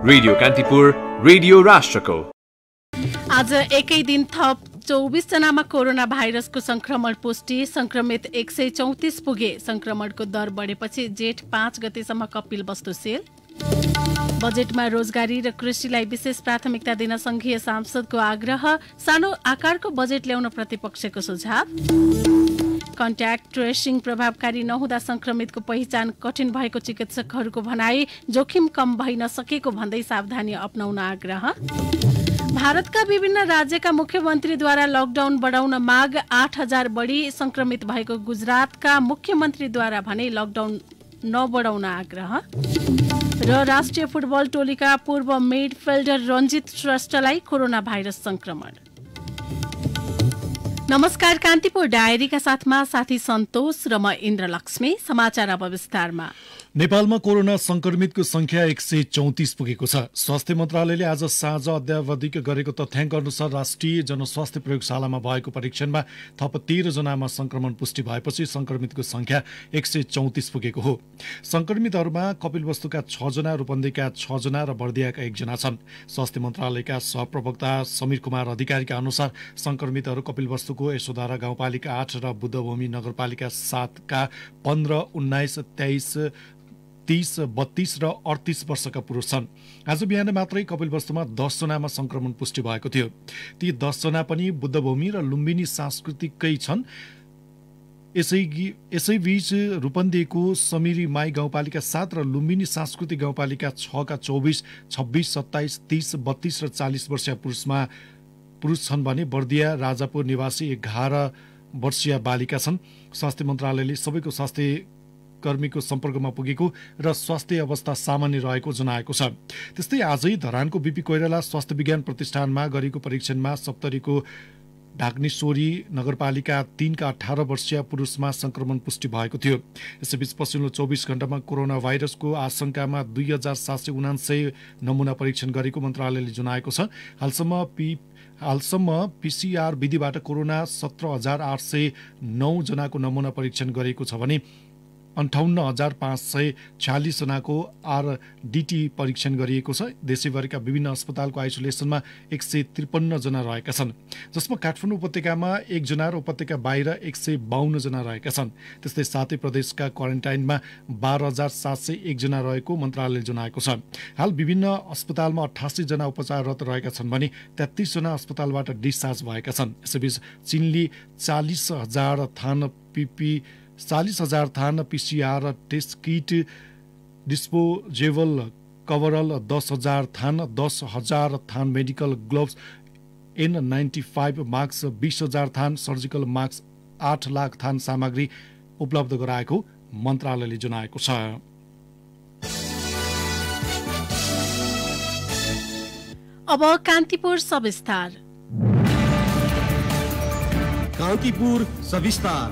Radio Kantipur, radio राष्ट्रको। आज एकै दिन थप 24 जनामा कोरोना भाइरसको संक्रमण पुष्टि, संक्रमित 134 पुगे। संक्रमणको दर बढेपछि जेठ 5 गतेसम्म कपिल वस्तु सेल। बजेटमा रोजगारी र कृषिलाई विशेष प्राथमिकता दिन संघीय सांसदको आग्रह। सानो आकारको बजेट ल्याउन प्रतिपक्षको सुझाव। कन्ट्याक्ट ट्रेसिङ प्रभावकारी नहुँदा संक्रमितको पहिचान कठिन भएको चिकित्सकहरूको भनाई। जोखिम कम भइ नसकेको भन्दै सावधानी अपनाउन आग्रह। भारतका विभिन्न राज्यका मुख्यमन्त्रीद्वारा लकडाउन बढाउन माग। 8,000 बढी संक्रमित भएको गुजरातका मुख्यमन्त्रीद्वारा भने लकडाउन नबढाउन आग्रह। र राष्ट्रिय फुटबल टोलीका पूर्व मिडफिल्डर रञ्जित श्रेष्ठलाई कोरोना भाइरस संक्रमण। नमस्कार, कान्तिपुर डायरीका साथमा साथी सन्तोष र म इन्द्रलक्ष्मी। समाचार अब विस्तारमा। नेपालमा कोरोना संक्रमितको संख्या 134 पुगेको छ। स्वास्थ्य मन्त्रालयले आज साँझ अद्यावधिक गरेको तथ्याङ्क अनुसार राष्ट्रिय जनस्वास्थ्य प्रयोगशालामा भएको परीक्षणमा थप 13 जनामा संक्रमण पुष्टि भएपछि संक्रमितको संख्या 134 पुगेको हो। संक्रमितहरूमा कपिलवस्तुका 6 जना, रूपन्देहीका 6 जना र बर्दियाका 1 जना छन्। स्वास्थ्य मन्त्रालयका सहप्रवक्ता समीर कुमार अधिकारीका अनुसार संक्रमितहरू कपिलवस्तुको यशोधरा गाउँपालिका 8 र बुद्धभूमि नगरपालिका 7 का 15, 19, 23, 30, 32 र 38 वर्षका पुरुष छन्। आज बिहान मात्रै कपिलवस्तुमा 10 जनामा संक्रमण पुष्टि भएको थियो। ती 10 जना पनि बुद्धभूमि र लुम्बिनी सांस्कृतिकै छन्। यसैबीच रूपन्देहीको समिरी माई गाउँपालिका 7 र लुम्बिनी सांस्कृतिक गाउँपालिका 6 का 24, 26, 27, 30, 32 र 40 वर्षीय पुरुष छन् भने बर्दिया राजापुर निवासी 11 वर्षीय बालिका छन्। स्वास्थ्य मन्त्रालयले सबैको स्वास्थ्य कर्मीको सम्पर्कमा पुगेको र स्वास्थ्य अवस्था सामान्य रहेको जनाएको छ। त्यस्तै आजै धरानको बीपी कोइराला स्वास्थ्य विज्ञान प्रतिष्ठानमा गरेको परीक्षणमा सप्तरीको ढाक्नेश्वरी नगरपालिका 3 का 18 वर्षीय पुरुषमा संक्रमण पुष्टि भएको थियो। यसैबीच पछिल्लो 24 घण्टामा कोरोना भाइरसको आशंकामा 2779 नमुना परीक्षण गरेको मन्त्रालयले जनाएको छ। हालसम्म पीसीआर विधिबाट कोरोना 17,809 जनाको नमुना परीक्षण गरेको छ भने 58,546 जनाको आरडीटी परीक्षण गरिएको छ। देशैभरिका विभिन्न अस्पतालको आइसोलेसनमा 153 जना रहेका छन्, जसमा काठमाडौँ उपत्यकामा 1 जना र उपत्यका बाहिर 152 जना रहेका छन्। त्यस्तै 7 प्रदेशका क्वारेन्टाइनमा 12,701 जना रहेको मन्त्रालयले जनाएको छ। हाल विभिन्न अस्पतालमा 88 जना उपचाररत रहेका छन् भने 33 जना अस्पतालबाट डिस्चार्ज भएका छन्। यसैबीच चीनले 40,000 थान पीसीआर टेस्ट किट, डिस्पोजेबल कभरल 10,000 थान, 10,000 थान मेडिकल ग्लोभ्स, N95 मास्क 20,000 थान, सर्जिकल मास्क 8 लाख थान सामग्री उपलब्ध गराएको मन्त्रालयले जनाएको छ। अब कान्तिपुर सविस्तार। कान्तिपुर सविस्तार।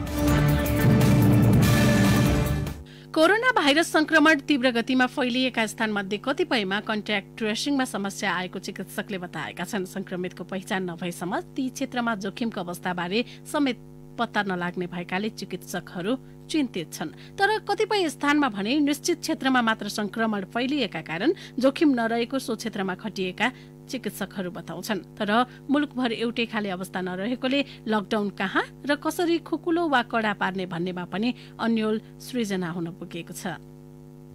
कोरोना भाइरस संक्रमण तीव्र गतिमा फैलिएका स्थानमध्ये कतिपयमा कन्ट्याक्ट ट्रेसिङमा समस्या आएको चिकित्सकले बताएका छन्। संक्रमितको पहिचान नभएसम्म ती क्षेत्रमा जोखिमको अवस्थाबारे समेत पत्ता नलाग्ने भएकाले चिकित्सकहरू चिन्तित छन्। तर कतिपय स्थानमा भने निश्चित क्षेत्रमा मात्र संक्रमण फैलिएका कारण जोखिम नरहेको सो क्षेत्रमा खटिएका चिकित्सकहरू बताउँछन्। तर मुलुकभर एउटै खाले अवस्था नरहेकोले लकडाउन कहाँ र कसरी खुकुलो वा कडा पार्ने भन्नेमा पनि अन्यल सृजना हुन पुगेको छ।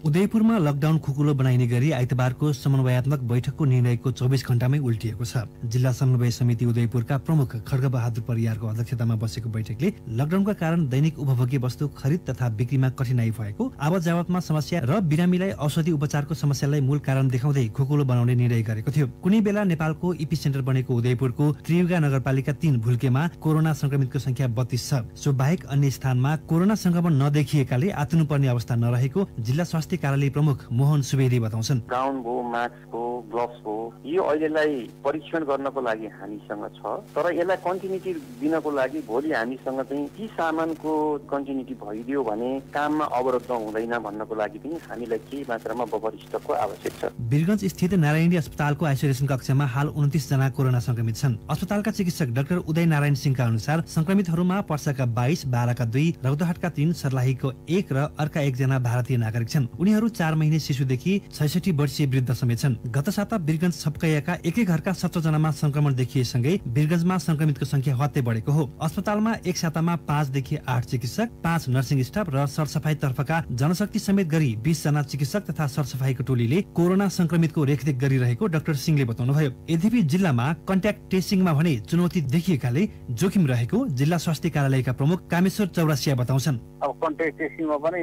उदयपुरमा लकडाउन खुकुलो बनाइने गरी आइतबारको समन्वयात्मक बैठकको निर्णयको 24 घण्टामै उल्टिएको छ। जिल्ला समन्वय समिति उदयपुरका प्रमुख खड्गबहादुर परियारको अध्यक्षतामा बसेको बैठकले लकडाउनका कारण दैनिक उपभोग्य वस्तु खरिद तथा बिक्रीमा कठिनाई भएको, आवत जावतमा समस्या र बिरामीलाई औषधि उपचारको समस्यालाई मूल कारण देखाउँदै खुकुलो बनाउने निर्णय गरेको थियो। कुनै बेला नेपालको इपी सेन्टर बनेको उदयपुरको त्रियुगा नगरपालिका 3 भुल्केमा कोरोना संक्रमितको संख्या 32 छ। सो बाहेक अन्य स्थानमा कोरोना संक्रमण नदेखिएकाले आत्तिनुपर्ने अवस्था नरहेको जिल्ला स्वास्थ्य कार्यालय प्रमुख मोहन सुवेदी बताउँछन्। गाउन भो, मास्क भो, ग्लोभ्स भो, यो अहिलेलाई परीक्षण गर्नको लागि हामीसँग छ। तर यसलाई कन्टिन्युटी दिनको लागि भोलि हामीसँग चाहिँ ती सामानको कन्टिन्युटी भइदियो भने काममा अवरोध हुँदैन भन्नको लागि पनि हामीलाई केही मात्रामा बफर स्टकको आवश्यक छ। वीरगञ्ज स्थित नारायणी अस्पतालको आइसोलेसन कक्षमा हाल 29 जना कोरोना संक्रमित छन्। अस्पतालका चिकित्सक डाक्टर उदय नारायण सिंहका अनुसार संक्रमितहरूमा पर्साका 22, बाराका 2, रौतहटका 3, सर्लाहीको 1 र अर्का 1 जना भारतीय नागरिक छन्। उनीहरू 4 महिने शिशुदेखि 66 वर्षीय वृद्ध समेत छन्। गत साता वीरगञ्ज छपकैयाका एकै घरका 17 जनामा संक्रमण देखिएसँगै वीरगञ्जमा संक्रमितको संख्या हत्ते बढेको हो। अस्पतालमा एक सातामा 5 देखि 8 चिकित्सक, 5 नर्सिङ स्टाफ र सरसफाई तर्फका जनशक्ति समेत गरी 20 जना चिकित्सक तथा सरसफाईको टोलीले कोरोना संक्रमितको रेखदेख गरिरहेको डाक्टर सिंहले बताउनुभयो। यद्यपि जिल्लामा कन्ट्याक्ट टेस्टिङमा भने चुनौती देखिएकाले जोखिम रहेको जिल्ला स्वास्थ्य कार्यालयका प्रमुख कामेश्वर चौरासिया बताउँछन्। अब कन्ट्याक्ट टेस्टिङमा पनि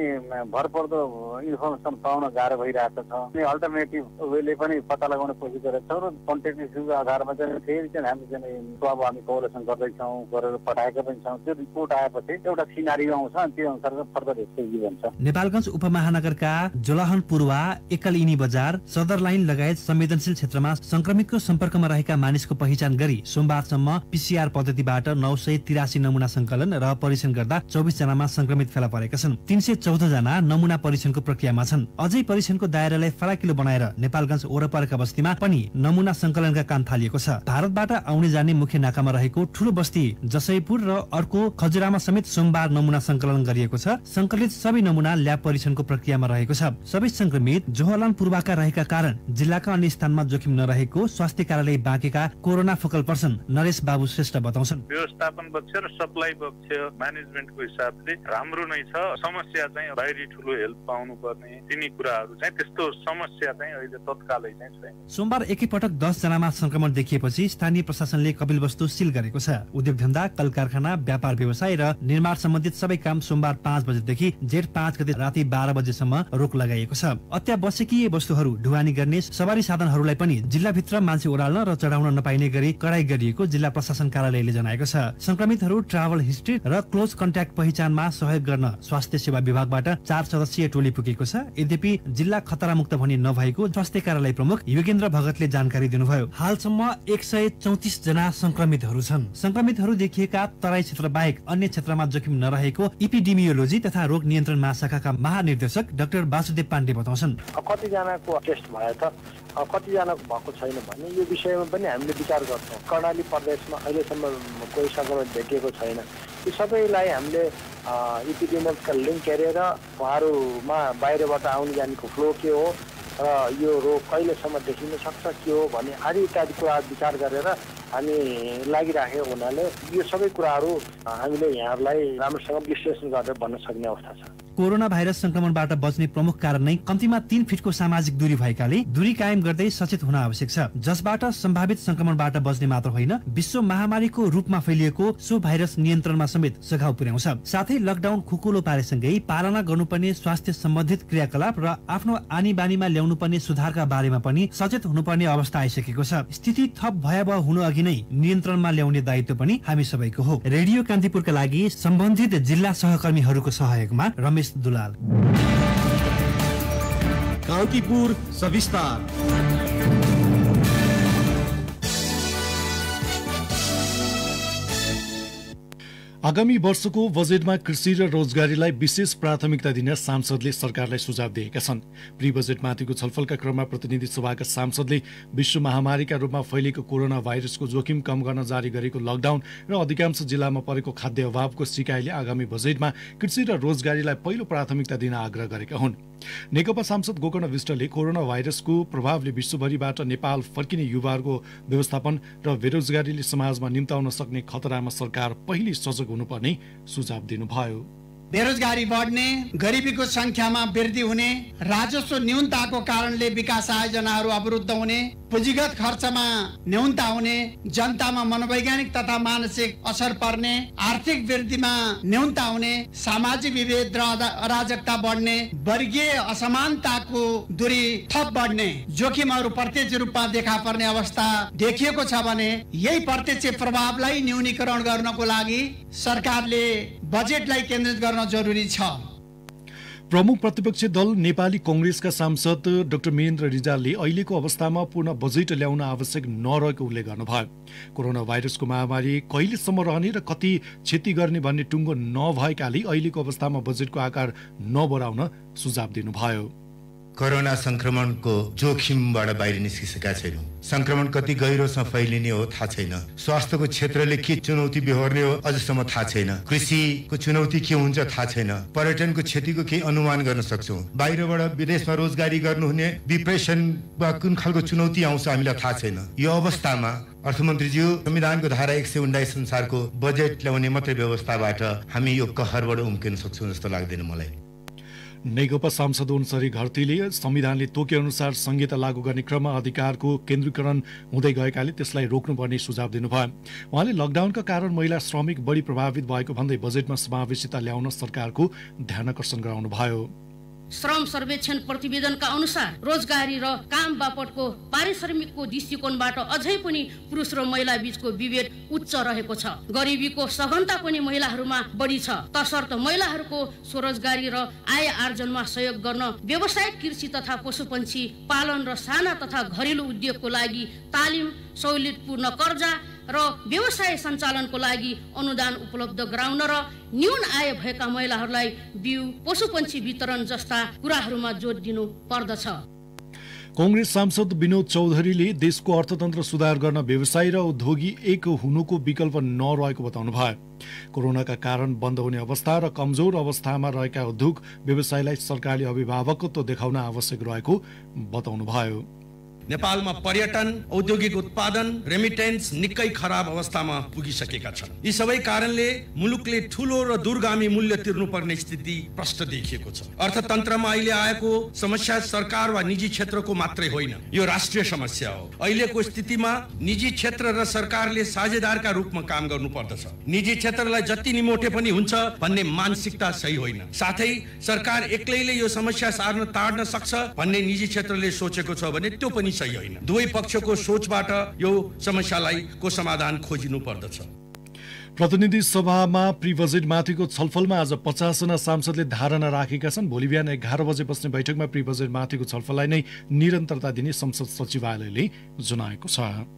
भरपर्दो इन्फर्मेसन पाउन गाह्रो भइरहेको छ। अनि अल्टरनेटिभ वेले पनि पत्ता लगाउने कोसिस गरेका छौँ र कन्ट्याक्ट टेस्टिङको आधारमा चाहिँ फेरि चाहिँ हामी कोअपरेसन गर्दैछौँ, गरेर पठाएका पनि छौँ। त्यो रिपोर्ट आएपछि एउटा सिनारियो आउँछ अनि त्यो अनुसार फर्दर एक्सपेक्ट हुन्छ। नेपालगञ्ज उपमहानगरका जोलाहन पूर्वा, एकलइनी बजार, सदर लाइन लगायत संवेदनशील क्षेत्रमा संक्रमितको सम्पर्कमा रहेका मानिसको पहिचान गरी सोमबारसम्म पीसीआर पद्धतिबाट 983 नमुना संकलन र परीक्षण गर्दा 24 जनामा संक्रमित फेला परेका छन्। 314 जना नमुना परीक्षणको प्रक्रियामा छन्। अझै परीक्षणको दायरालाई फराकिलो बनाएर नेपालगञ्ज वरपरका बस्तीमा पनि नमुना संकलनका काम थालिएको छ। भारतबाट आउने जाने मुख्य नाकामा रहेको ठूलो बस्ती जसैपुर र अर्को खजुरामा समेत सोमबार नमुना संकलन गरिएको छ। संकलित सबै नमुना ल्याब परीक्षणको प्रक्रियामा रहेको छ। सबै संक्रमित जोहलान पूर्वका रहेका कारण जिल्लाका अन्य स्थानमा जोखिम नरहेको स्वास्थ्य कार्यालय बाँकेका कोरोना फोकल पर्सन नरेश बाबु श्रेष्ठ बताउँछन्। व्यवस्थापन पक्ष र सप्लाई पक्ष म्यानेजमेन्टको हिसाबले राम्रो नै छ। समस्या चाहिँ बाहिरी ठुलो हेल्प पाउनु पर्ने तिनी कुराहरू चाहिँ त्यस्तो समस्या चाहिँ अहिले तत्कालै चाहिँ छैन। सोमबार एकैपटक 10 जनामा संक्रमण देखिएपछि स्थानीय प्रशासनले कपिलवस्तु सिल गरेको छ। उद्योग धन्दा, कल कारखाना, व्यापार व्यवसाय र निर्माण सम्बन्धित सबै काम सोमबार 5 बजेदेखि जेठ 5 गते राति 12 बजेसम्म रोक लगाइएको छ। अत्यावश्यकीय वस्तुहरू ढुवानी गर्ने सवारी साधनहरूलाई पनि जिल्लाभित्र मान्छे ओह्राल्न र चढाउन नपाइने गरी कडाई गरिएको जिल्ला प्रशासन कार्यालयले जनाएको छ। संक्रमितहरू ट्राभल हिस्ट्री र क्लोज कन्ट्याक्ट पहिचानमा सहयोग गर्न स्वास्थ्य सेवा विभागबाट 4 सदस्यीय टोली पुगेको छ। यद्यपि जिल्ला खतरामुक्त भनी नभएको स्वास्थ्य कार्यालय प्रमुख योगेन्द्र भगतले जानकारी दिनुभयो। हालसम्म 134 जना संक्रमितहरू छन्। संक्रमितहरू देखिएका तराई क्षेत्र बाहेक अन्य क्षेत्रमा जोखिम नरहेको इपिडेमियोलोजी तथा रोग नियन्त्रण महाशाखाका महानिर्देशक डाक्टर वासुदेव पाण्डे बताउँछन्। कतिजनाको टेस्ट भयो त कतिजनाको भएको छैन भन्ने यो विषयमा पनि हामीले विचार गर्छौँ। कर्णाली प्रदेशमा अहिलेसम्म कोही संक्रमण भेटिएको छैन। यो सबैलाई हामीले इपिडेमियोलोजिकल लिङ्क हेरेर उहाँहरूमा बाहिरबाट आउने जानेको फ्लो के हो र यो रोग कहिलेसम्म देखिन सक्छ के हो भन्ने आदि इत्यादि कुरा विचार गरेर हामी लागिराखेको हुनाले यो सबै कुराहरू हामीले यहाँहरूलाई राम्रोसँग विश्लेषण गरेर भन्न सक्ने अवस्था छ। कोरोना भाइरस संक्रमणबाट बच्ने प्रमुख कारण नै कम्तीमा 3 फिटको सामाजिक दूरी भएकाले दूरी कायम गर्दै सचेत हुन आवश्यक छ। जसबाट सम्भावित संक्रमणबाट बच्ने मात्र होइन, विश्व महामारीको रूपमा फैलिएको सो भाइरस नियन्त्रणमा समेत सघाउ पुर्याउँछ। साथै लकडाउन खुकुलो पारेसँगै पालना गर्नुपर्ने स्वास्थ्य सम्बन्धित क्रियाकलाप र आफ्नो आनी बानीमा ल्याउनुपर्ने सुधारका बारेमा पनि सचेत हुनुपर्ने अवस्था आइसकेको छ। स्थिति थप भयावह हुनु अघि नै नियन्त्रणमा ल्याउने दायित्व पनि हामी सबैको हो। रेडियो कान्तिपुरका लागि सम्बन्धित जिल्ला सहकर्मीहरूको सहयोगमा रमेश दुलाल। कान्तिपुर सविस्तार। आगामी वर्षको बजेटमा कृषि र रोजगारीलाई विशेष प्राथमिकता दिन सांसदले सरकारलाई सुझाव दिएका छन्। प्री बजेटमाथिको छलफलका क्रममा प्रतिनिधि सभाका सांसदले विश्व महामारीका रूपमा फैलिएको कोरोना भाइरसको जोखिम कम गर्न जारी गरेको लकडाउन र अधिकांश जिल्लामा परेको खाद्य अभावको सिकाइले आगामी बजेटमा कृषि र रोजगारीलाई पहिलो प्राथमिकता दिन आग्रह गरेका हुन्। नेकपा सांसद गोकर्ण विष्टले कोरोना भाइरसको प्रभावले विश्वभरिबाट नेपाल फर्किने युवाहरूको व्यवस्थापन र बेरोजगारीले समाजमा निम्ताउन सक्ने खतरामा सरकार पहिले सजग हुनुपर्ने सुझाव दिनुभयो। बेरोजगारी बढ्ने, गरिबीको संख्यामा वृद्धि हुने, राजस्व न्यूनताको कारणले विकास आयोजनाहरू अवरुद्ध हुने, पुँजीगत खर्चमा न्यूनता हुने, जनतामा मनोवैज्ञानिक तथा मानसिक असर पर्ने, आर्थिक वृद्धिमा न्यूनता हुने, सामाजिक विभेद र अराजकता बढ्ने, वर्गीय असमानताको दूरी थप बढ्ने जोखिमहरू प्रत्यक्ष रूपमा देखा पर्ने अवस्था देखिएको छ भने यही प्रत्यक्ष प्रभावलाई न्यूनीकरण गर्नको लागि सरकारले बजेटलाई केन्द्रित गर्न जरुरी छ। प्रमुख प्रतिपक्षी दल नेपाली कांग्रेसका सांसद डाक्टर वीरेन्द्र रिजालले अहिलेको अवस्थामा पूर्ण बजेट ल्याउन आवश्यक नरहेको उल्लेख गर्नुभयो। कोरोना भाइरसको महामारी कहिलेसम्म रहने र कति क्षति गर्ने भन्ने टुङ्गो नभएकाले अहिलेको अवस्थामा बजेटको आकार नबढाउन सुझाव दिनुभयो। कोरोना संक्रमणको जोखिमबाट बाहिर निस्किसकेका छैनौँ। संक्रमण कति गहिरोसँग फैलिने हो थाहा छैन। स्वास्थ्यको क्षेत्रले के चुनौती बेहोर्ने हो अझसम्म थाहा छैन। कृषिको चुनौती के हुन्छ थाहा छैन। पर्यटनको क्षतिको केही अनुमान गर्न सक्छौँ। बाहिरबाट विदेशमा रोजगारी गर्नुहुने विप्रेसन वा कुन खालको चुनौती आउँछ हामीलाई थाहा छैन। यो अवस्थामा अर्थमन्त्रीज्यू संविधानको धारा 119 अनुसारको बजेट ल्याउने मात्रै व्यवस्थाबाट हामी यो कहरबाट उम्किन सक्छौँ जस्तो लाग्दैन मलाई। नेकपा सांसद उनसरी घरतीले संविधानले तोके अनुसार संहिता लागू गर्ने क्रममा अधिकारको केन्द्रीकरण हुँदै गएकाले त्यसलाई रोक्नुपर्ने सुझाव दिनुभयो। उहाँले लकडाउनका कारण महिला श्रमिक बढी प्रभावित भएको भन्दै बजेटमा समावेशिता ल्याउन सरकारको ध्यानकर्षण गराउनुभयो। श्रम सर्वेक्षण प्रतिवेदनका अनुसार रोजगारी र काम बापतको पारिश्रमिकको दृष्टिकोणबाट अझै पनि पुरुष र महिला बीचको विभेद उच्च रहेको छ। गरिबीको सघनता पनि महिलाहरूमा बढी छ। तसर्थ महिलाहरूको स्वरोजगारी र आय आर्जनमा सहयोग गर्न व्यावसायिक कृषि तथा पशुपन्छी पालन र साना तथा घरेलु उद्योगको लागि तालिम, सहुलियतपूर्ण कर्जा र व्यवसाय सञ्चालनको लागि अनुदान उपलब्ध गराउन र न्यून आय भएका महिलाहरूलाई बिउ, पशुपन्छी वितरण जस्ता कुराहरूमा जोड दिनु पर्दछ। कांग्रेस सांसद विनोद चौधरीले देशको अर्थतन्त्र सुधार गर्न व्यवसायी र उद्योगी एक हुनुको विकल्प नरहेको बताउनुभयो। कोरोनाका कारण बन्द हुने अवस्था र कमजोर अवस्थामा रहेका उद्योग व्यवसायलाई सरकारले अभिभावकत्व देखाउन आवश्यक रहेको बताउनुभयो। नेपालमा पर्यटन, औद्योगिक उत्पादन, रेमिटेन्स निकै खराब अवस्थामा पुगिसकेका छन्। यी सबै कारणले मुलुकले ठूलो र दूरगामी मूल्य तिर्नुपर्ने स्थिति प्रष्ट देखिएको छ। अर्थतन्त्रमा अहिले आएको समस्या सरकार वा निजी क्षेत्रको मात्रै होइन, यो राष्ट्रिय समस्या हो। अहिलेको स्थितिमा निजी क्षेत्र र सरकारले साझेदारका रूपमा काम गर्नुपर्दछ। निजी क्षेत्रलाई जति निमोटे पनि हुन्छ भन्ने मानसिकता सही होइन। साथै सरकार एक्लैले यो समस्या ताड्न सक्छ भन्ने निजी क्षेत्रले सोचेको छ भने त्यो पनि सही होइन। दुवै पक्षको सोचबाट यो समस्यालाई को समाधान खोजिनु पर्दछ। प्रतिनिधि सभामा प्री बजेट माथिको छलफलमा आज 50 जना सांसदले धारणा राखेका छन्। भोलि बिहान 11 बजे बस्ने बैठकमा प्री बजेट माथिको छलफललाई नै निरन्तरता दिने संसद सचिवालयले जनाएको छ।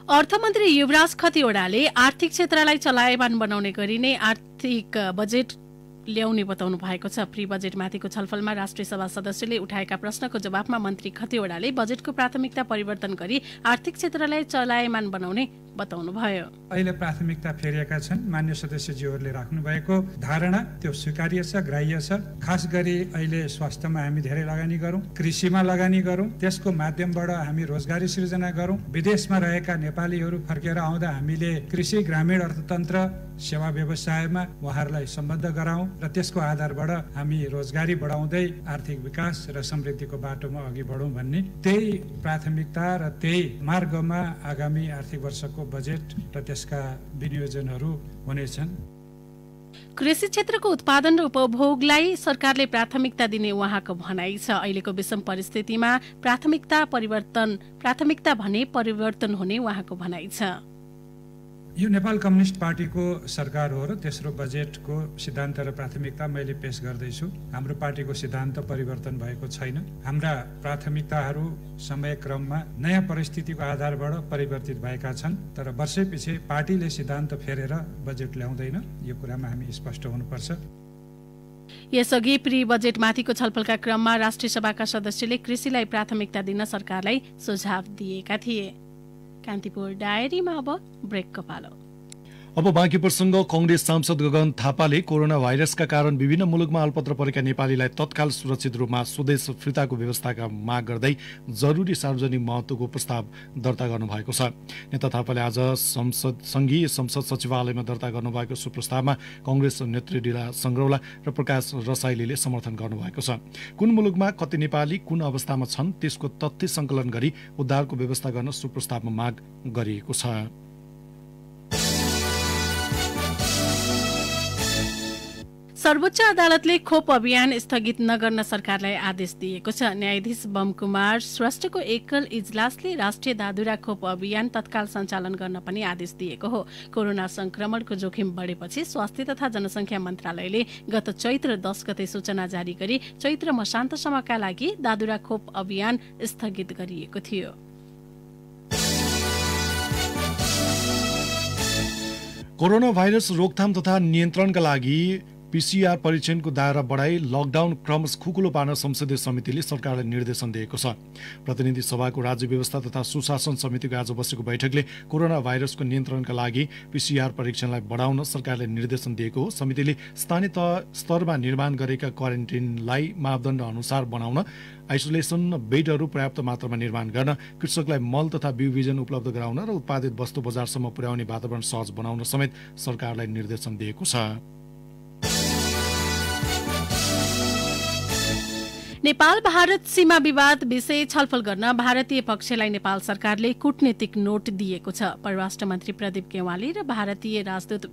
अर्थमन्त्री युवराज खतिवड़ाले आर्थिक क्षेत्रलाई चलायमान बनाउने गरी नै आर्थिक बजेट ल्याउने बताउनु भएको छ। प्री बजेट माथिको छलफलमा राष्ट्रिय सभा सदस्यले उठाएका प्रश्नको जवाफमा मन्त्री खतिवड़ाले बजेटको प्राथमिकता परिवर्तन गरी आर्थिक क्षेत्रलाई चलायमान बनाउने बताउनुभयो। अहिले प्राथमिकता फेरिएका छन्। मान्य सदस्यज्यूहरूले राख्नु भएको धारणा त्यो स्वीकार्य छ, ग्राह्य छ। खास गरी अहिले स्वास्थ्यमा हामी धेरै लगानी गरौँ, कृषिमा लगानी गरौँ, त्यसको माध्यमबाट हामी रोजगारी सृजना गरौँ। विदेशमा रहेका नेपालीहरू फर्केर आउँदा हामीले कृषि, ग्रामीण अर्थतन्त्र, सेवा व्यवसायमा उहाँहरूलाई सम्बद्ध गराउँ र त्यसको आधारबाट हामी रोजगारी बढाउँदै आर्थिक विकास र समृद्धिको बाटोमा अघि बढौँ भन्ने त्यही प्राथमिकता र त्यही मार्गमा आगामी आर्थिक वर्षको बजेट र त्यसका विनियोजनहरू हुनेछन्। कृषि क्षेत्रको उत्पादन र उपभोगलाई सरकारले प्राथमिकता दिने उहाँको भनाइ छ। अहिलेको विषम परिस्थितिमा प्राथमिकता भने परिवर्तन हुने उहाँको भनाइ छ। यो नेपाल कम्युनिस्ट पार्टीको सरकार हो र तेस्रो बजेटको सिद्धान्त र प्राथमिकता मैले पेश गर्दैछु। हाम्रो पार्टीको सिद्धान्त परिवर्तन भएको छैन। हाम्रा प्राथमिकताहरू समयक्रममा नयाँ परिस्थितिको आधारबाट परिवर्तित भएका छन्। तर वर्षैपछि पार्टीले सिद्धान्त फेरेर बजेट ल्याउँदैन, यो कुरामा हामी स्पष्ट हुनुपर्छ। यसअघि प्री बजेट माथिको छलफलका क्रममा राष्ट्रिय सभाका सदस्यले कृषिलाई प्राथमिकता दिन सरकारलाई सुझाव दिएका थिए। कान्तिपुर डायरीमा अब ब्रेकको पालो। अब बाँकी प्रसङ्ग। कांग्रेस सांसद गगन थापाले कोरोना भाइरसका कारण विभिन्न मुलुकमा अलपत्र परेका नेपालीलाई तत्काल सुरक्षित रूपमा स्वदेश फिर्ताको व्यवस्थाका माग गर्दै जरुरी सार्वजनिक महत्त्वको प्रस्ताव दर्ता गर्नुभएको छ। नेता थापाले आज संघीय संसद सचिवालयमा दर्ता गर्नुभएको सो प्रस्तावमा कांग्रेस नेत्री डिला संग्रौला र प्रकाश रसाइलीले समर्थन गर्नुभएको छ। कुन मुलुकमा कति नेपाली कुन अवस्थामा छन् त्यसको तथ्य सङ्कलन गरी उद्धारको व्यवस्था गर्न सो प्रस्तावमा माग गरिएको छ। सर्वोच्च अदालतले खोप अभियान स्थगित नगर्न सरकारलाई आदेश दिएको छ। न्यायाधीश बमकुमार श्रेष्ठको एकल इजलासले राष्ट्रिय दादुरा खोप अभियान तत्काल सञ्चालन गर्न पनि आदेश दिएको हो। कोरोना संक्रमणको जोखिम बढेपछि स्वास्थ्य तथा जनसङ्ख्या मन्त्रालयले गत चैत्र 10 गते सूचना जारी गरी चैत्र मसान्तसम्मका लागि दादुरा खोप अभियान स्थगित गरिएको थियो। कोरोना भाइरस रोकथाम तथा नियन्त्रणका लागि पीसीआर परीक्षणको दायरा बढाई लकडाउन क्रमश खुकुलो पार्न संसदीय समितिले सरकारलाई निर्देशन दिएको छ। प्रतिनिधि सभाको राज्य व्यवस्था तथा सुशासन समितिको आज बसेको बैठकले कोरोना भाइरसको नियन्त्रणका लागि पीसीआर परीक्षणलाई बढाउन सरकारले निर्देशन दिएको हो। समितिले स्थानीय स्तरमा निर्माण गरेका क्वारेन्टिनलाई मापदण्ड अनुसार बनाउन, आइसोलेसन बेडहरू पर्याप्त मात्रामा निर्माण गर्न, कृषकलाई मल तथा बिउ बिजन उपलब्ध गराउन र उत्पादित वस्तु बजारसम्म पुर्याउने वातावरण सहज बनाउन समेत सरकारलाई निर्देशन दिएको छ। नेपाल भारत सीमा विवाद विषय छलफल गर्न भारतीय पक्षलाई नेपाल सरकारले कूटनीतिक नोट दिएको छ। परराष्ट्र मन्त्री प्रदीप गेवाली र भारतीय राजदूत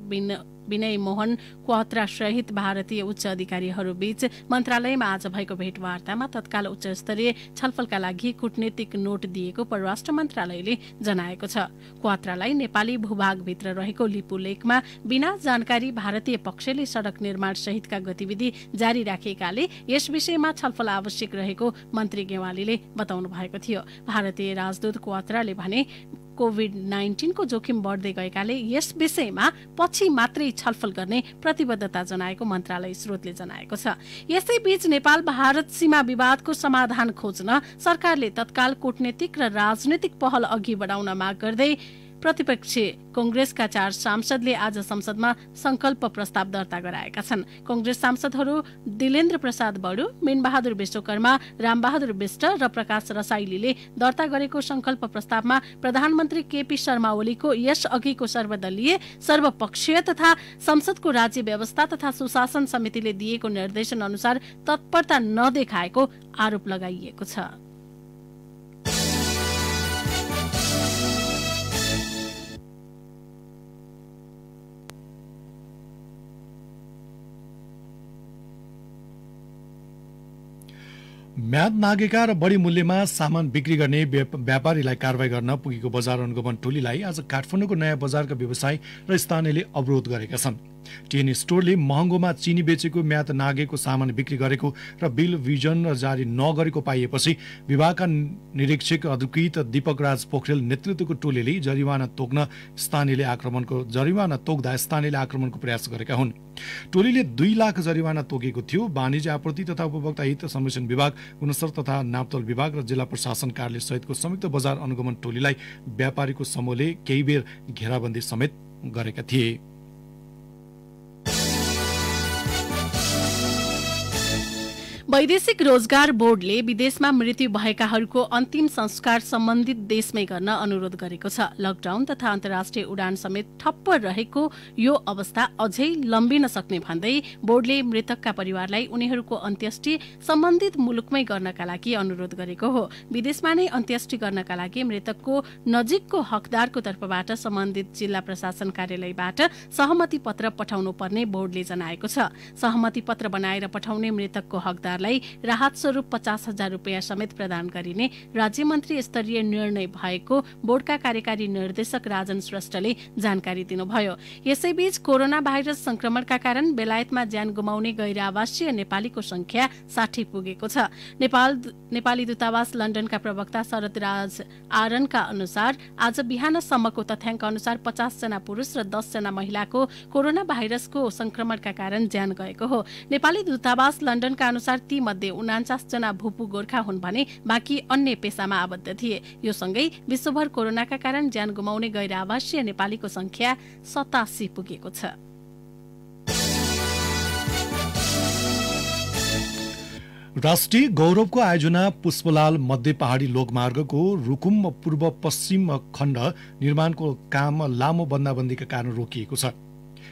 विनय मोहन क्वात्रा सहित भारतीय उच्च अधिकारीहरूबीच मन्त्रालयमा आज भएको भेटवार्तामा तत्काल उच्च स्तरीय छलफलका लागि कूटनीतिक नोट दिएको परराष्ट्र मन्त्रालयले जनाएको छ। क्वात्रालाई नेपाली भूभागभित्र रहेको लिपु लेकमा बिना जानकारी भारतीय पक्षले सड़क निर्माण सहितका गतिविधि जारी राखेकाले यस विषयमा छलफल आवश्यक रहेको मन्त्री गेवालीले बताउनु भएको थियो। भारतीय राजदूत क्वात्राले भने कोभिड-19 को जोखिम बढ्दै गएकाले यस विषयमा पछि मात्रै छलफल गर्ने प्रतिबद्धता जनाएको मन्त्रालय स्रोतले जनाएको छ। यसैबीच नेपाल भारत सीमा विवादको समाधान खोज्न सरकारले तत्काल कूटनीतिक र राजनीतिक पहल अघि बढाउन माग गर्दै प्रतिपक्षी कांग्रेसका 4 सांसदले आज संसदमा संकल्प प्रस्ताव दर्ता गराएका छन्। कांग्रेस सांसदहरू दिलेन्द्र प्रसाद बडु, मीनबहादुर विश्वकर्मा, रामबहादुर विष्ट र प्रकाश रसाइलीले दर्ता गरेको संकल्प प्रस्तावमा प्रधानमन्त्री केपी शर्मा ओलीको यस अघिको सर्वदलीय, सर्वपक्षीय तथा संसदको राज्य व्यवस्था तथा सुशासन समितिले दिएको निर्देशन अनुसार तत्परता नदेखाएको आरोप लगाइएको छ। म्याद नागेका र बढी मूल्यमा सामान बिक्री गर्ने व्यापारीलाई कारवाही गर्न पुगेको बजार अनुगमन टोलीलाई आज काठमाडौँको नयाँ बजारका व्यवसायी र स्थानीयले अवरोध गरेका छन्। टिएनए स्टोरले महँगोमा चिनी बेचेको म्याद नागेको सामान बिक्री गरेको र बिल विजन जारी नगरेको पाइएपछि विभागका निरीक्षक अधिकृत दीपक राज पोखरेल नेतृत्वको टोलीले जरिवाना तोक्दा स्थानीयले आक्रमणको प्रयास गरेका हुन्। टोलीले 2 लाख जरिवाना तोकेको थियो। वाणिज्य आपूर्ति तथा उपभोक्ता हित संरक्षण विभाग, गुणस्तर तथा नापतोल विभाग र जिल्ला प्रशासन कार्यालय सहितको संयुक्त बजार अनुगमन टोलीलाई व्यापारीको समूहले केही बेर घेराबन्दी समेत गरेका थिए। वैदेशिक रोजगार बोर्डले विदेशमा मृत्यु भएकाहरूको अन्तिम संस्कार सम्बन्धित देशमै गर्न अनुरोध गरेको छ। लकडाउन तथा अन्तर्राष्ट्रिय उडान समेत ठप्प रहेको यो अवस्था अझै लम्बिन सक्ने भन्दै बोर्डले मृतकका परिवारलाई उनीहरूको अन्त्येष्टि सम्बन्धित मुलुकमै गर्नका लागि अनुरोध गरेको हो। विदेशमा नै अन्त्येष्टि गर्नका लागि मृतकको नजिकको हकदारको तर्फबाट सम्बन्धित जिल्ला प्रशासन कार्यालयबाट सहमति पत्र पठाउनु पर्ने बोर्डले जनाएको छ। सहमति पत्र बनाएर पठाउने मृतकको हकदार राहत स्वरूप 50,000 रुपियाँ समेत प्रदान गरिने राज्य मन्त्री स्तरीय निर्णय भएको बोर्डका कार्यकारी निर्देशक राजन श्रेष्ठले जानकारी दिनुभयो। यसैबीच कोरोना भाइरस संक्रमणका कारण बेलायतमा ज्यान गुमाउने गैर आवासीय नेपालीको संख्या 60 पुगेको छ। नेपाली दूतावास लन्डनका प्रवक्ता शरदराज आरनका अनुसार आज बिहानसम्मको तथ्याङ्क अनुसार 50 जना पुरुष र 10 जना महिलाको कोरोना भाइरसको संक्रमणका कारण ज्यान गएको हो। नेपाली दूतावास लन्डनका अनुसार ती मध्ये 49 जना भूपू गोर्खा हुन् भने बाँकी अन्य पेसामा आबद्ध थिए। यो सँगै विश्वभर कोरोनाका कारण ज्यान गुमाउने गैर आवासीय नेपालीको संख्या 87 पुगेको छ। राष्ट्रिय गौरवको आयोजना पुष्पलाल मध्य पहाडी लोकमार्गको रुकुम पूर्व पश्चिम खण्ड निर्माणको काम लामो बन्दाबन्दीका कारण रोकिएको छ।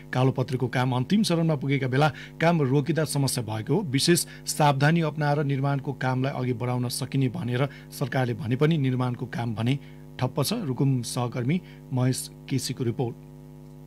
कालोपत्रीको काम अन्तिम चरणमा पुगेका बेला काम रोकिँदा समस्या भएको हो। विशेष सावधानी अपनाएर निर्माणको कामलाई अघि बढाउन सकिने भनेर सरकारले भने पनि निर्माणको काम भने ठप्प छ। रुकुम सहकर्मी महेश केसीको रिपोर्ट।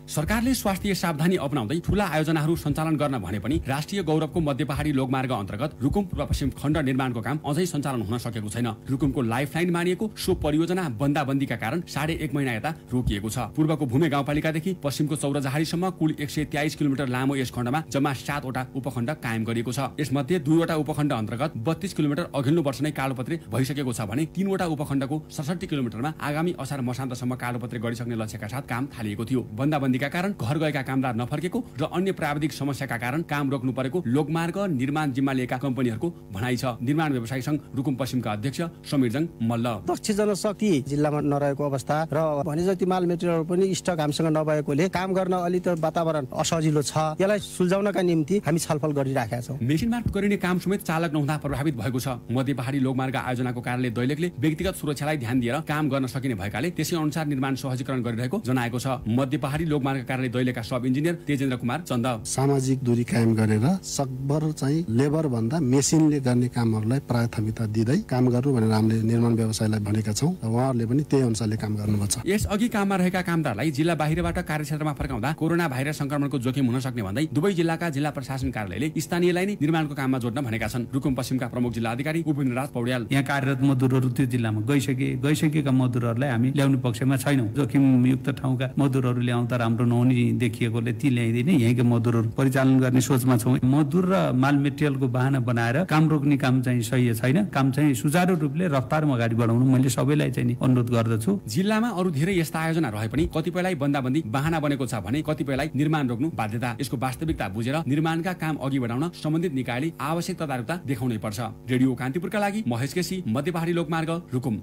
सरकारले स्वास्थ्य सावधानी अपनाउँदै ठूला आयोजनाहरू सञ्चालन गर्न भने पनि राष्ट्रिय गौरवको मध्य पहाडी लोकमार्ग अन्तर्गत रुकुम पूर्व पश्चिम खण्ड निर्माणको काम अझै सञ्चालन हुन सकेको छैन। रुकुमको लाइफलाइन मानिएको सो परियोजना बन्दाबन्दीका कारण 1.5 महिना यता रोकिएको छ। पूर्वको भूमे गाउँपालिकादेखि पश्चिमको चौरजहारीसम्म कुल 123 किलोमिटर लामो यस खण्डमा जम्मा 7 वटा उपखण्ड कायम गरिएको छ। यसमध्ये 2 वटा उपखण्ड अन्तर्गत 32 किलोमिटर अघिल्लो वर्ष नै कालोपत्री भइसकेको छ भने 3 वटा उपखण्डको 67 किलोमिटरमा आगामी असार मसान्तसम्म कालोपत्री गरिसक्ने लक्ष्यका साथ काम थालिएको थियो। बन्दाबन्दी क्षतिका कारण घर गएका कामदार नफर्केको र अन्य प्राविधिक समस्याका कारण काम रोक्नु परेको लोकमार्ग निर्माण जिम्मा लिएका कम्पनीहरूको भनाइ छ। निर्माण व्यवसायी संघ रुकुम पश्चिमका अध्यक्ष समीरजङ मल्ल दक्ष जनशक्ति जिल्लामा नरहेको अवस्था र भने जति माल मेटेरियल पनि स्टक हामीसँग नभएकोले काम गर्न अलि त वातावरण असजिलो छ। यसलाई सुल्झाउनका निम्ति हामी छलफल गरिराखेका छौँ। मेसिन मार्फत गरिने काम समेत चालक नहुँदा प्रभावित भएको छ। मध्य पहाडी लोकमार्ग आयोजनाको कार्यालय दैलेखले व्यक्तिगत सुरक्षालाई ध्यान दिएर काम गर्न सकिने भएकाले त्यसै अनुसार निर्माण सहजीकरण गरिरहेको जनाएको छ। मध्य पहाडी लोकमार्ग कार्यालय दैलेखका सब इन्जिनियर तेजेन्द्र कुमार चन्द सामाजिक दूरी कायम गरेर सकभर चाहिँ लेबर भन्दा मेसिनले गर्ने कामहरूलाई प्राथमिकता दिँदै काम गर्नु भनेर हामीले निर्माण व्यवसायलाई भनेका छौँ। उहाँहरूले पनि त्यही अनुसारले काम गर्नुपर्छ। यस अघि काममा रहेका कामदारलाई जिल्ला बाहिरबाट कार्यक्षेत्रमा फर्काउँदा कोरोना भाइरस संक्रमणको जोखिम हुन सक्ने भन्दै दुवै जिल्लाका जिल्ला प्रशासन कार्यालयले स्थानीयलाई नै निर्माणको काममा जोड्न भनेका छन्। रुकुम पश्चिमका प्रमुख जिल्ला अधिकारी उपेन्द्र राज पौड्याल यहाँ कार्यरत मजदुरहरू त्यो जिल्लामा गइसकेका मजदुरहरूलाई हामी ल्याउने पक्षमा छैनौँ। जोखिमयुक्त ठाउँका मजदुरहरू ल्याउँदा राम्रो नहुने देखिएकोले ती ल्याइदिने यहीँका मजदुरहरू परिचालन गर्ने सोचमा छौँ। मजदुर र माल मेटेरियलको बहाना बनाएर काम रोक्ने काम चाहिँ सही छैन। काम चाहिँ सुचारू रूपले रफ्तारमा अगाडि बढाउनु मैले सबैलाई चाहिँ अनुरोध गर्दछु। जिल्लामा अरू धेरै यस्ता आयोजना रहे पनि कतिपयलाई बन्दाबन्दी बहाना बनेको छ भने कतिपयलाई निर्माण रोक्नु बाध्यता। यसको वास्तविकता बुझेर निर्माणका काम अघि बढाउन सम्बन्धित निकायले आवश्यक तदारुकता देखाउनै पर्छ। रेडियो कान्तिपुरका लागि महेश केसी, मध्य पहाडी लोकमार्ग, रुकुम।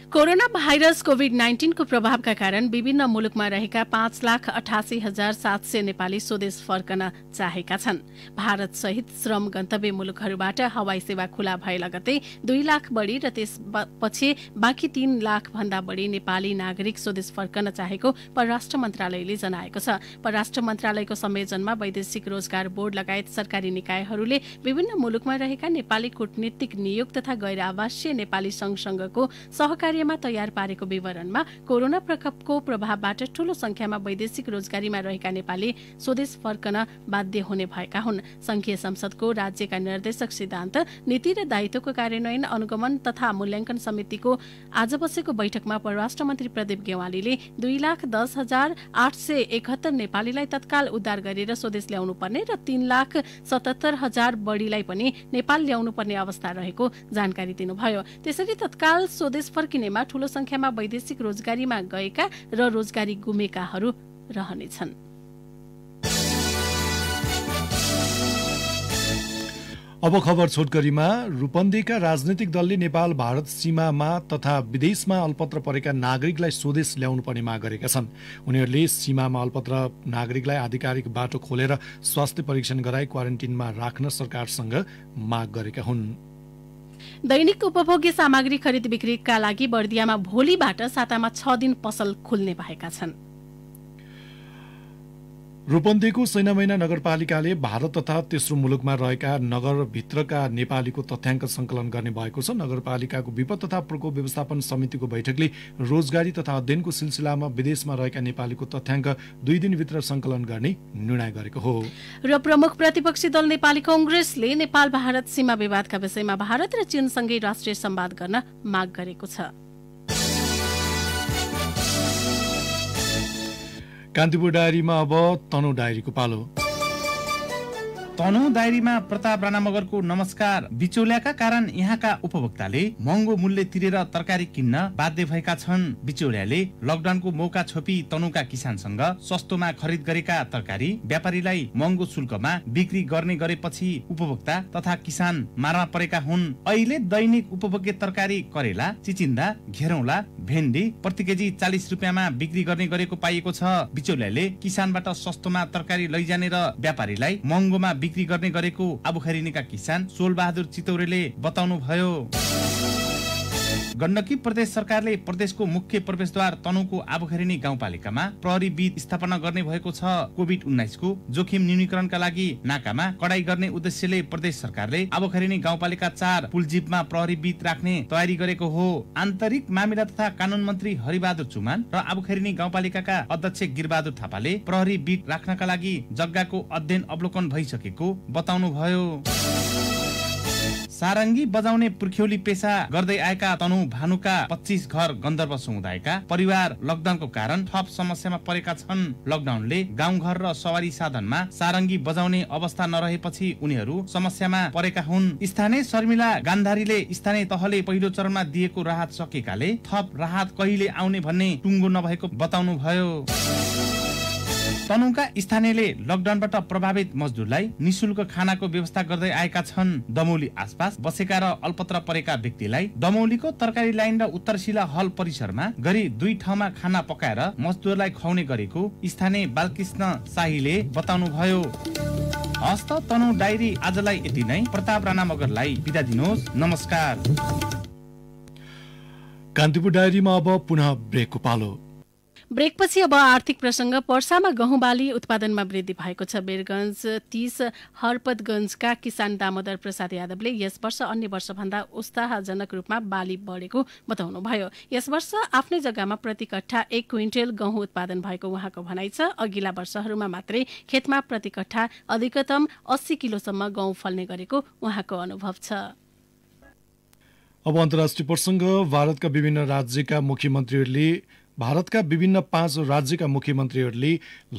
कोरोना भाइरस कोभिड-19 को प्रभावका कारण विभिन्न मुलुकमा रहेका 5,88,700 नेपाली स्वदेश फर्कन चाहेका छन्। भारत सहित श्रम गन्तव्य मुलुकहरूबाट हवाई सेवा खुला भए लगतै 2 लाख बढी र त्यसपछि बाँकी 3 लाख भन्दा बढी नेपाली नागरिक स्वदेश फर्कन चाहेको परराष्ट्र मन्त्रालयले जनाएको छ। परराष्ट्र मन्त्रालयको संयोजनमा वैदेशिक रोजगार बोर्ड लगायत सरकारी निकायहरूले विभिन्न मुलुकमा रहेका नेपाली कूटनीतिक नियोग तथा गैर आवासीय नेपाली संघसँगको सहकारी तयार पारेको विवरणमा कोरोना प्रकोपको प्रभावबाट ठूलो संख्यामा वैदेशिक रोजगारीमा रहेका नेपाली स्वदेश फर्कन बाध्य हुने भएका हुन्। संघीय संसदको राज्यका निर्देशक सिद्धान्त नीति र दायित्वको कार्यान्वयन अनुगमन तथा मूल्याङ्कन समितिको आज बसेको बैठकमा परराष्ट्र मन्त्री प्रदीप गेवालीले 2,10,871 नेपालीलाई तत्काल उद्धार गरेर स्वदेश ल्याउनु पर्ने र 3,77,000 बढीलाई पनि नेपाल ल्याउनु पर्ने अवस्था रहेको जानकारी दिनुभयो। त्यसरी तत्काल स्वदेश फर्किने ठूलो संख्यामा वैदेशिक रोजगारीमा गएका र रोजगारी गुमेकाहरू रहनेछन्। अब खबर छोटकरीमा। रूपन्देहीका राजनैतिक दलले नेपाल भारत सीमामा तथा विदेशमा अल्पत्र परेका नागरिकलाई स्वदेश ल्याउनु पर्ने माग गरेका छन्। उनीहरूले सीमामा अल्पत्र नागरिकलाई आधिकारिक बाटो खोलेर स्वास्थ्य परीक्षण गराई क्वारेन्टिनमा राख्न सरकारसँग माग गरेका हुन्। दैनिक उपभोग्य सामग्री खरिद बिक्रीका लागि बर्दियामा भोलिबाट सातामा 6 दिन पसल खुल्ने भएका छन्। रूपन्देहीको सैनामैना नगरपालिकाले भारत तथा तेस्रो मुलुकमा रहेका नगरभित्रका नेपालीको तथ्याङ्क संकलन गर्ने भएको छ। नगरपालिकाको विपद तथा प्रकोप व्यवस्थापन समितिको बैठकले रोजगारी तथा अध्ययनको सिलसिलामा विदेशमा रहेका नेपालीको तथ्याङ्क 2 दिनभित्र संकलन गर्ने निर्णय गरेको हो। र प्रमुख प्रतिपक्षी दल नेपाली कांग्रेसले नेपाल भारत सीमा विवादका विषयमा भारत र चीनसँगै राष्ट्रिय संवाद गर्न माग गरेको छ। कान्तिपुर डायरीमा अब तनहु डायरीको पालो। तनहु डायरीमा प्रताप राणा मगरको नमस्कार। बिचौलियाका कारण यहाँका उपभोक्ताले महँगो मूल्य तिरेर तरकारी किन्न बाध्य भएका छन्। बिचौलियाले लकडाउनको मौका छोपी तनहुका किसानसँग सस्तोमा खरिद गरेका तरकारी व्यापारीलाई महँगो शुल्कमा बिक्री गर्ने गरेपछि उपभोक्ता तथा किसान मारमा परेका हुन्। अहिले दैनिक उपभोग्य तरकारी करेला, चिचिन्दा, घेरौला, भेन्डी प्रति केजी 40 रुपियाँमा बिक्री गर्ने गरेको पाइएको छ। बिचौलियाले किसानबाट सस्तोमा तरकारी लैजाने र व्यापारीलाई महँगोमा बिक्री गर्ने गरेको आबुखैरिनीका किसान सोलबहादुर चितौरेले बताउनु भयो। गण्डकी प्रदेश सरकारले प्रदेशको मुख्य प्रवेशद्वार तनहुको आबुखैरिनी गाउँपालिकामा प्रहरी बीट स्थापना गर्ने भएको छ। कोभिड-19 को जोखिम न्यूनीकरणका लागि नाकामा कडाई गर्ने उद्देश्यले प्रदेश सरकारले आबुखैरिनी गाउँपालिका 4 पुलजीपमा प्रहरी बीट राख्ने तयारी गरेको हो। आन्तरिक मामिला तथा कानून मन्त्री हरिबहादुर चुमान र आबुखैरिनी गाउँपालिकाका अध्यक्ष गिरबहादुर थापाले प्रहरी बीट राख्नका लागि जग्गाको अध्ययन अवलोकन भइसकेको बताउनु भयो। सारङ्गी बजाउने पुर्ख्यौली पेशा गर्दै आएका तनु भानुका 25 घर गन्धर्व समुदायका परिवार लकडाउनको कारण थप समस्यामा परेका छन्। लकडाउनले गाउँघर र सवारी साधनमा सारङ्गी बजाउने अवस्था नरहेपछि उनीहरू समस्यामा परेका हुन्। स्थानीय शर्मिला गान्धारीले स्थानीय तहले पहिलो चरणमा दिएको राहत सकेकाले थप राहत कहिले आउने भन्ने टुङ्गो नभएको बताउनु भयो। तनुका स्थानीयले लकडाउनबाट प्रभावित मजदुरलाई निशुल्क खानाको व्यवस्था गर्दै आएका छन्। दमौली आसपास बसेका र अल्पत्र परेका व्यक्तिलाई दमौलीको तरकारी लाइन र उत्तरशिला हल परिसरमा गरी 2 ठाउँमा खाना पकाएर मजदुरलाई खुवाउने गरेको स्थानीय बालकृष्ण शाहीले बताउनु भयो। हस्त तनु डायरी आजलाई यति नै। प्रताप राणा मगरलाई बिदा दिनुहोस्, नमस्कार। कान्तिपुर डायरीमा अब पुनः ब्रेकको पालो। ब्रेकपछि अब आर्थिक प्रसंग। पर्सामा गहुँ बाली उत्पादनमा वृद्धि भएको छ। बेरगंज 30 हरपतगंजका किसान दामोदर प्रसाद यादवले यस वर्ष अन्य वर्षभन्दा उत्साहजनक रूपमा बाली बढेको बताउनुभयो। यस वर्ष आफ्नै जग्गामा प्रति कट्ठा 1 क्विन्टल गहुँ उत्पादन भएको उहाँको भनाइ छ। अघिल्ला वर्षहरूमा मात्रै खेतमा प्रति कट्ठा अधिकतम 80 किलोसम्म गहुँ फल्ने गरेको उहाँको अनुभव छ। अब अन्तर्राष्ट्रिय प्रसंग। भारतका विभिन्न 5 राज्यका मुख्यमन्त्रीहरूले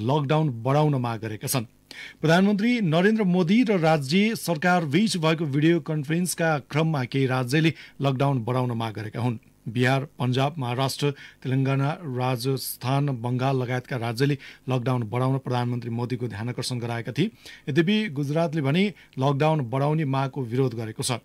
लकडाउन बढाउन माग गरेका छन्। प्रधानमन्त्री नरेन्द्र मोदी र राज्य सरकार बीच भएको भिडियो कन्फरेन्सका क्रममा केही राज्यले लकडाउन बढाउन माग गरेका हुन्। बिहार, पन्जाब, महाराष्ट्र, तेलंगाना, राजस्थान, बंगाल लगायतका राज्यले लकडाउन बढाउन प्रधानमन्त्री मोदीको ध्यानकर्षण गराएका थिए। यद्यपि गुजरातले भने लकडाउन बढाउने मागको विरोध गरेको छ।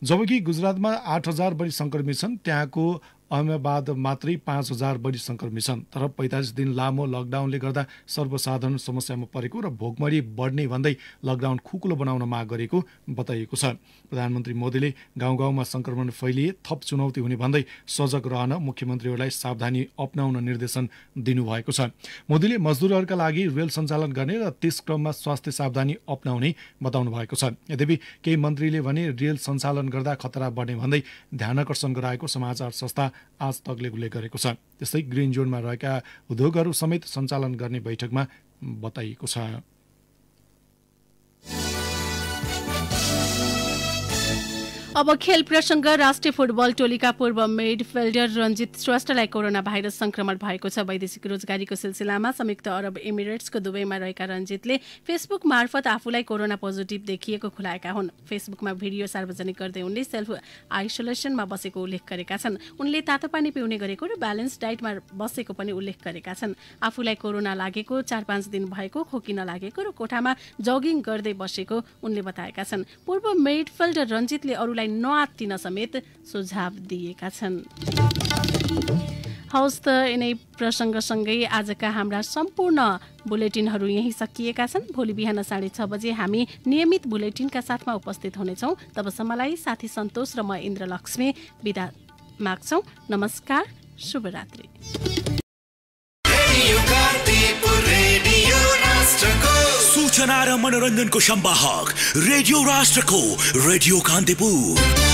जबकि गुजरातमा 8,000 बढी संक्रमित छन्, त्यहाँको अहमदाबाद मात्रै 5,000 बढी संक्रमित छन्। तर 45 दिन लामो लकडाउनले गर्दा सर्वसाधारण समस्यामा परेको र भोकमरी बढ्ने भन्दै लकडाउन खुकुलो बनाउन माग गरेको बताइएको छ। प्रधानमन्त्री मोदीले गाउँगाउँमा संक्रमण फैलिए थप चुनौती हुने भन्दै सजग रहन मुख्यमन्त्रीहरूलाई सावधानी अपनाउन निर्देशन दिनुभएको छ। मोदीले मजदुरहरूका लागि रेल सञ्चालन गर्ने र त्यस क्रममा स्वास्थ्य सावधानी अपनाउने बताउनु भएको छ। यद्यपि केही मन्त्रीले भने रेल सञ्चालन गर्दा खतरा बढ्ने भन्दै ध्यानकर्षण गराएको समाचार संस्था आज तकले उल्लेख गरेको छ। त्यस्तै ग्रीन जोनमा रहेका उद्योगहरू समेत सञ्चालन गर्ने बैठकमा बताइएको छ। अब खेल प्रसंग। राष्ट्रिय फुटबल टोलीका पूर्व मिडफिल्डर रञ्जित श्रेष्ठलाई कोरोना भाइरस संक्रमण भएको छ। वैदेशिक रोजगारीको सिलसिलामा संयुक्त अरब एमिरेट्सको दुबईमा रहेका रञ्जितले फेसबुक मार्फत आफूलाई कोरोना पोजिटिभ देखिएको खुलाएका हुन्। फेसबुकमा भिडियो सार्वजनिक गर्दै उनले सेल्फ आइसोलेसनमा बसेको उल्लेख गरेका छन्। उनले तातो पानी पिउने गरेको र ब्यालेन्स डाइटमा बसेको पनि उल्लेख गरेका छन्। आफूलाई कोरोना लागेको 4-5 दिन भएको, खोकी नलागेको र कोठामा जगिङ गर्दै बसेको उनले बताएका छन्। पूर्व मिडफिल्डर रञ्जितले अरूलाई नआत्तिन समेत सुझाव दिएका छन्। हवस् त यिनै प्रसङ्गसँगै आजका हाम्रा सम्पूर्ण बुलेटिनहरू यही सकिएका छन्। भोलि बिहान 6:30 बजे हामी नियमित बुलेटिनका साथमा उपस्थित हुनेछौँ। तबसम्मलाई साथी सन्तोष र म इन्द्रलक्ष्मी बिदा माग्छौँ। नमस्कार, शुभरात्रि। सूचना र मनोरञ्जनको संवाहक रेडियो राष्ट्रको रेडियो कान्तिपुर।